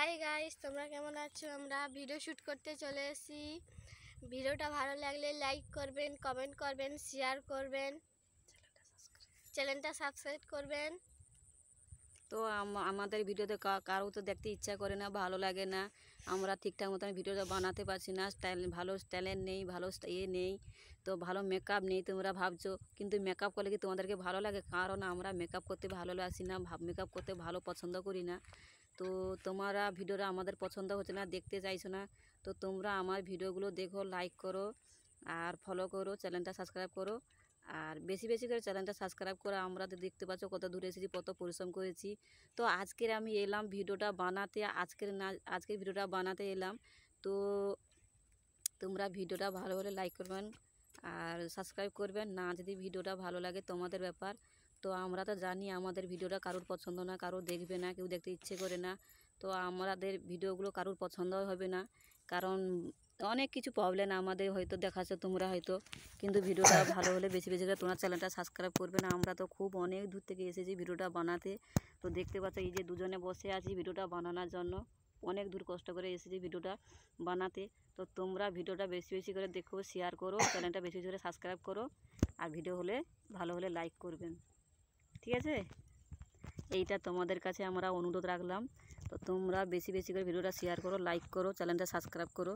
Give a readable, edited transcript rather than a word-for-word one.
Hi guys, তোমরা কেমন আছো? আমরা ভিডিও শ্যুট করতে চলে এসেছি। ভিডিওটা ভালো লাগলে লাইক করবেন, কমেন্ট করবেন, শেয়ার করবেন, চ্যানেলটা সাবস্ক্রাইব করবেন। তো আমাদের ভিডিওতে কারো তো দেখতে ইচ্ছা করে না, ভালো লাগে না। আমরা ঠিকঠাক মতন ভিডিওটা বানাতে পারছি না, ভালো স্টাইলের নেই, ভালো নেই, তো ভালো মেকআপ নেই। তোমরা ভাবছো কিন্তু মেকআপ করলে কি তোমাদেরকে ভালো লাগে? কারণ আমরা মেকআপ করতে ভালোবাসি না, মেকআপ করতে ভালো পছন্দ করি না। তো তোমরা ভিডিওটা আমাদের পছন্দ হচ্ছে না, দেখতে চাইছো না। তো তোমরা আমার ভিডিওগুলো দেখো, লাইক করো আর ফলো করো, চ্যানেলটা সাবস্ক্রাইব করো। আর বেশি বেশি করে চ্যানেলটা সাবস্ক্রাইব করে। আমরা তো দেখতে পাচ্ছ কত দূরে এসেছি, কত পরিশ্রম করেছি। তো আজকের আমি এলাম ভিডিওটা বানাতে, আজকের ভিডিওটা বানাতে এলাম। তো তোমরা ভিডিওটা ভালো হলে লাইক করবেন আর সাবস্ক্রাইব করবেন। না যদি ভিডিওটা ভালো লাগে তোমাদের ব্যাপার। তো আমরা তো জানি আমাদের ভিডিওটা কারোর পছন্দ না, কারোর দেখবে না, কেউ দেখতে ইচ্ছে করে না। তো আমাদের ভিডিওগুলো কারোর পছন্দ হবে না, কারণ অনেক কিছু প্রবলেম আমাদের হয়তো দেখাচ্ছ তোমরা হয়তো। কিন্তু ভিডিওটা ভালো হলে বেশি বেশি করে তোমরা চ্যানেলটা সাবস্ক্রাইব করবে না। আমরা তো খুব অনেক দূর থেকে এসেছি ভিডিওটা বানাতে। তো দেখতে পাচ্ছ এই যে দুজনে বসে আছি ভিডিওটা বানানোর জন্য, অনেক দূর কষ্ট করে এসেছি ভিডিওটা বানাতে। তো তোমরা ভিডিওটা বেশি বেশি করে দেখো, শেয়ার করো, চ্যানেলটা বেশি বেশি করে সাবস্ক্রাইব করো। আর ভিডিও হলে ভালো হলে লাইক করবেন, ঠিক আছে? এইটা তোমাদের কাছে আমরা অনুরোধ রাখলাম। তো তোমরা বেশি বেশি করে ভিডিওটা শেয়ার করো, লাইক করো, চ্যানেলটা সাবস্ক্রাইব করো।